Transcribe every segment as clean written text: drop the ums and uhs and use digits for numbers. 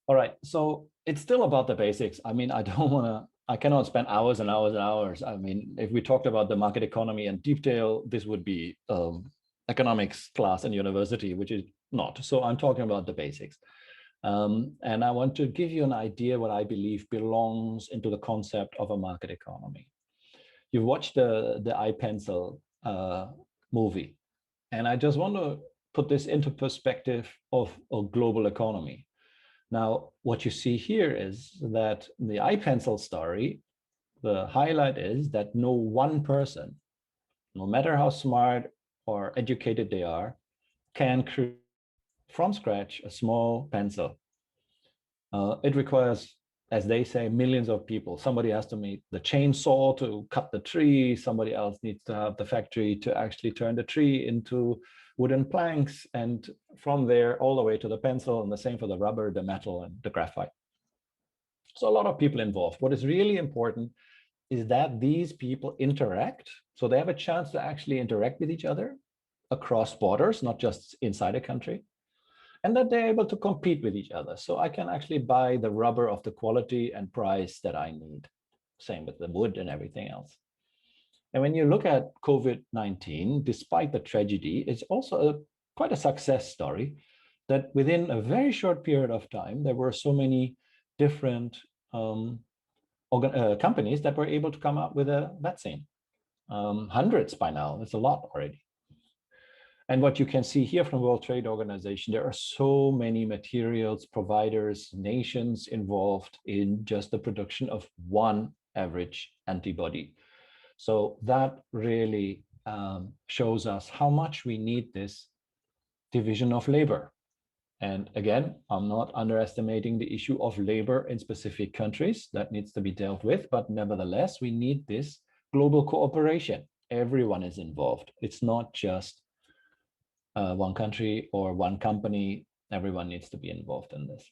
All right. So it's still about the basics. I mean, I cannot spend hours and hours and hours. I mean, if we talked about the market economy in detail, this would be economics class in university, which is not. So I'm talking about the basics. And I want to give you an idea what I believe belongs into the concept of a market economy. You've watched the iPencil movie, and I just want to put this into perspective of a global economy. Now, what you see here is that the iPencil story, the highlight is that no one person, no matter how smart or educated they are, can create from scratch a small pencil. It requires, as they say, millions of people. Somebody has to make the chainsaw to cut the tree. Somebody else needs to have the factory to actually turn the tree into wooden planks. And from there, all the way to the pencil, and the same for the rubber, the metal, and the graphite. So a lot of people involved. What is really important is that these people interact. So they have a chance to actually interact with each other across borders, not just inside a country. And that they're able to compete with each other. So I can actually buy the rubber of the quality and price that I need. Same with the wood and everything else. And when you look at COVID-19, despite the tragedy, it's also quite a success story that within a very short period of time, there were so many different companies that were able to come up with a vaccine. Hundreds by now, it's a lot already. And what you can see here from World Trade Organization, there are so many materials, providers, nations involved in just the production of one average antibody. So that really shows us how much we need this division of labor. And again, I'm not underestimating the issue of labor in specific countries that needs to be dealt with, but nevertheless, we need this global cooperation. Everyone is involved. It's not just one country or one company. Everyone needs to be involved in this.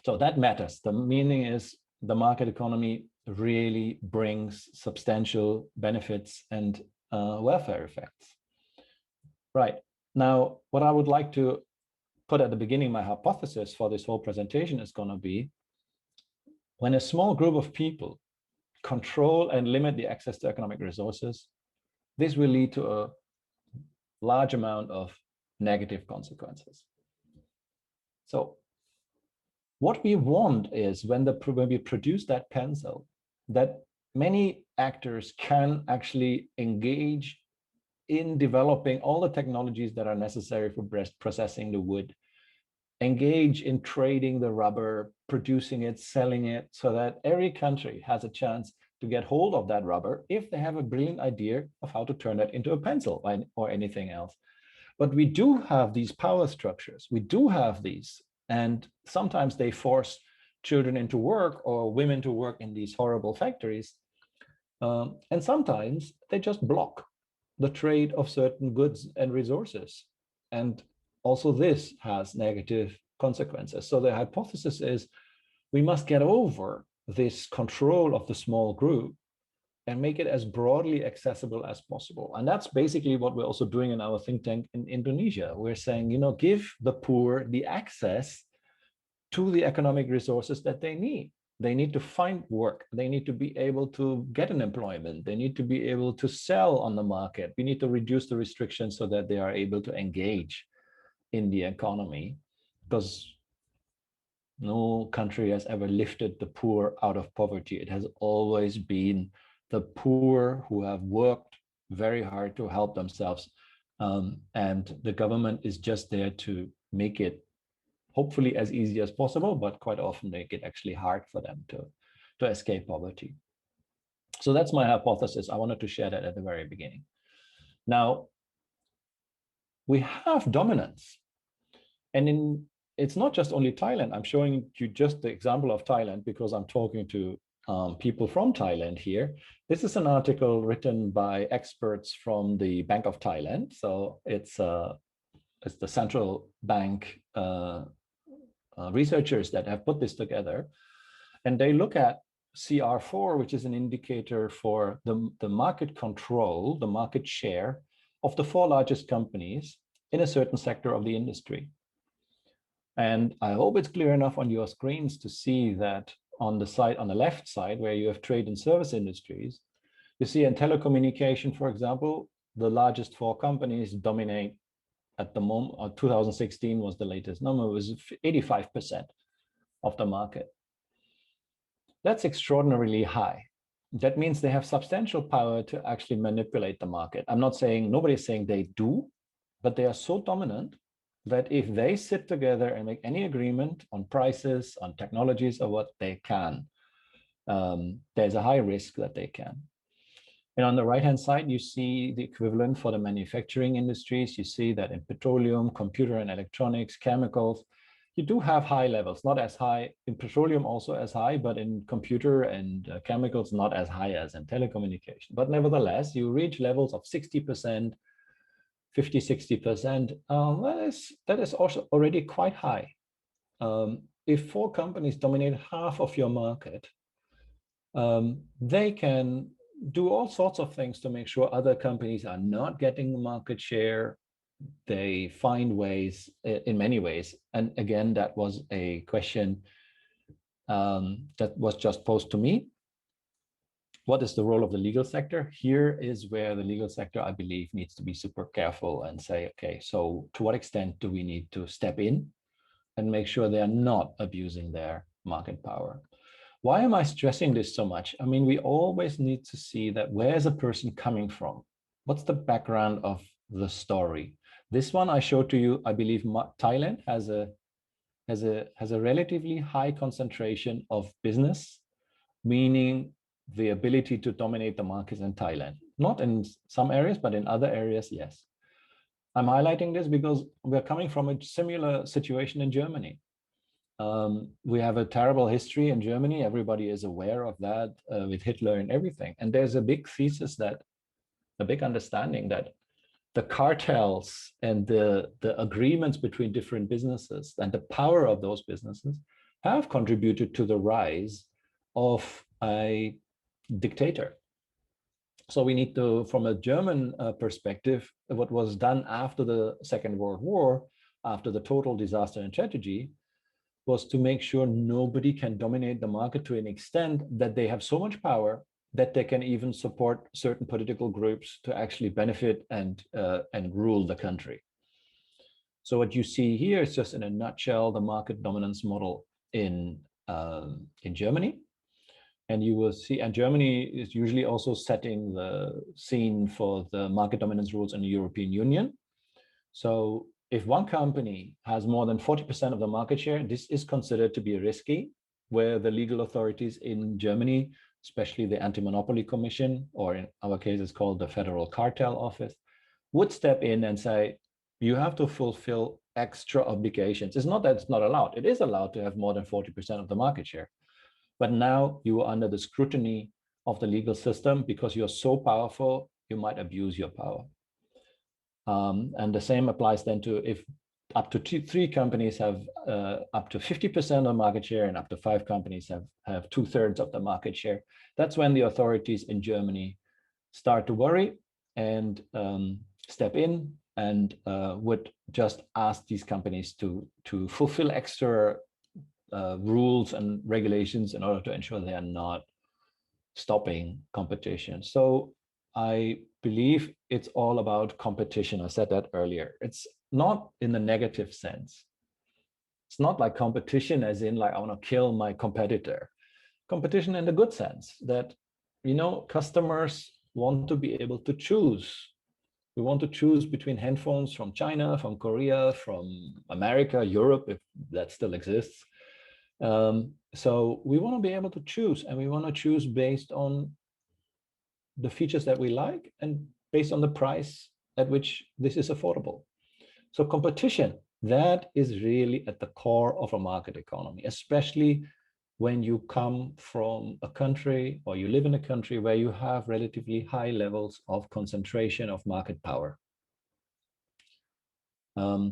So that matters. The meaning is the market economy really brings substantial benefits and welfare effects. Right. Now, what I would like to put at the beginning, my hypothesis for this whole presentation is going to be when a small group of people control and limit the access to economic resources, this will lead to a large amount of negative consequences. So what we want is when we produce that pencil, that many actors can actually engage in developing all the technologies that are necessary for processing the wood, engage in trading the rubber, producing it, selling it, so that every country has a chance to get hold of that rubber if they have a brilliant idea of how to turn it into a pencil or anything else. But we do have these power structures. We do have these. And sometimes they force children into work or women to work in these horrible factories. And sometimes they just block the trade of certain goods and resources. And also this has negative consequences. So the hypothesis is we must get over this control of the small group and make it as broadly accessible as possible. And that's basically what we're also doing in our think tank in Indonesia. We're saying, give the poor the access to the economic resources that they need. They need to find work. They need to be able to get an employment. They need to be able to sell on the market. We need to reduce the restrictions so that they are able to engage in the economy, because no country has ever lifted the poor out of poverty. It has always been the poor who have worked very hard to help themselves. And the government is just there to make it hopefully as easy as possible, but quite often make it actually hard for them to escape poverty. So that's my hypothesis. I wanted to share that at the very beginning. Now, we have dominance. And it's not just only Thailand. I'm showing you just the example of Thailand because I'm talking to people from Thailand here. This is an article written by experts from the Bank of Thailand. So it's the central bank researchers that have put this together. And they look at CR4, which is an indicator for the market control, the market share of the 4 largest companies in a certain sector of the industry. And I hope it's clear enough on your screens to see that on the left side, where you have trade and service industries, you see in telecommunication, for example, the largest 4 companies dominate at the moment. 2016 was the latest number, it was 85% of the market. That's extraordinarily high. That means they have substantial power to actually manipulate the market. I'm not saying, nobody's saying they do, but they are so dominant that if they sit together and make any agreement on prices, on technologies, or what they can, there's a high risk that they can. And on the right-hand side, you see the equivalent for the manufacturing industries. You see that in petroleum, computer and electronics, chemicals, you do have high levels, not as high in petroleum, also as high, but in computer and chemicals, not as high as in telecommunication. But nevertheless, you reach levels of 60%, 50, 60%. That is also already quite high. If 4 companies dominate half of your market, they can do all sorts of things to make sure other companies are not getting market share. They find ways, in many ways. And again, that was a question that was just posed to me. What is the role of the legal sector? Here is where the legal sector, I believe, needs to be super careful and say, okay, so to what extent do we need to step in and make sure they are not abusing their market power? Why am I stressing this so much? I mean, we always need to see that where's a person coming from? What's the background of the story? This one I showed to you, I believe Thailand has a relatively high concentration of business, meaning the ability to dominate the markets in Thailand. Not in some areas, but in other areas, yes. I'm highlighting this because we're coming from a similar situation in Germany. We have a terrible history in Germany. Everybody is aware of that with Hitler and everything. And there's a big thesis that, a big understanding that the cartels and the agreements between different businesses and the power of those businesses have contributed to the rise of a dictator. So we need to, from a German perspective, what was done after the Second World War, after the total disaster and tragedy, was to make sure nobody can dominate the market to an extent that they have so much power that they can even support certain political groups to actually benefit and rule the country. So what you see here is just in a nutshell the market dominance model in Germany. And you will see, and Germany is usually also setting the scene for the market dominance rules in the European Union. So if one company has more than 40% of the market share, this is considered to be risky, where the legal authorities in Germany, especially the Anti-Monopoly Commission, or in our case, it's called the Federal Cartel Office, would step in and say, you have to fulfill extra obligations. It's not that it's not allowed. It is allowed to have more than 40% of the market share. But now you are under the scrutiny of the legal system because you're so powerful, you might abuse your power. And the same applies then to if up to 3 companies have up to 50% of market share and up to 5 companies have 2/3 of the market share. That's when the authorities in Germany start to worry and step in and would just ask these companies to fulfill extra rules and regulations in order to ensure they are not stopping competition. So I believe it's all about competition. I said that earlier. It's not in the negative sense. It's not like competition as in like I want to kill my competitor. Competition in the good sense that, you know, customers want to be able to choose. We want to choose between handphones from China, from Korea, from America, Europe, if that still exists. So we want to be able to choose, and we want to choose based on the features that we like and based on the price at which this is affordable. So competition, that is really at the core of a market economy, especially when you come from a country or you live in a country where you have relatively high levels of concentration of market power.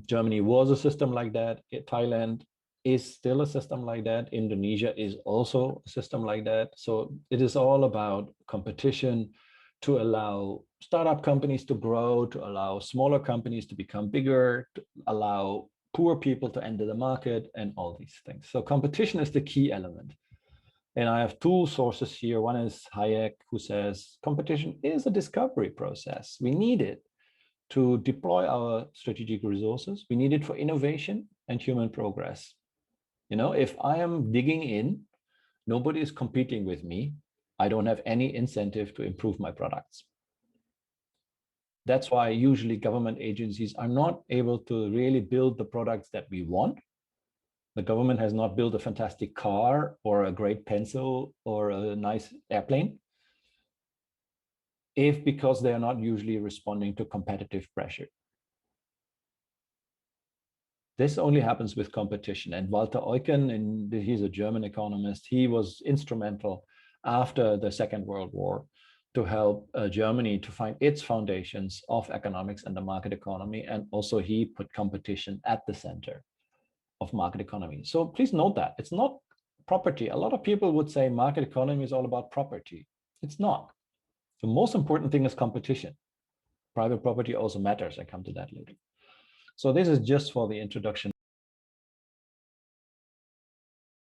Germany was a system like that. Thailand is still a system like that. Indonesia is also a system like that. So it is all about competition to allow startup companies to grow, to allow smaller companies to become bigger, to allow poor people to enter the market and all these things. So competition is the key element. And I have two sources here. One is Hayek, who says competition is a discovery process. We need it to deploy our strategic resources. We need it for innovation and human progress. You know, if I am digging in, nobody is competing with me. I don't have any incentive to improve my products. That's why usually government agencies are not able to really build the products that we want. The government has not built a fantastic car or a great pencil or a nice airplane, if because they are not usually responding to competitive pressure. This only happens with competition. And Walter Eucken, and he's a German economist, he was instrumental after the Second World War to help Germany to find its foundations of economics and the market economy. And also he put competition at the center of market economy. So please note that it's not property. A lot of people would say market economy is all about property. It's not. The most important thing is competition. Private property also matters. I come to that later. So this is just for the introduction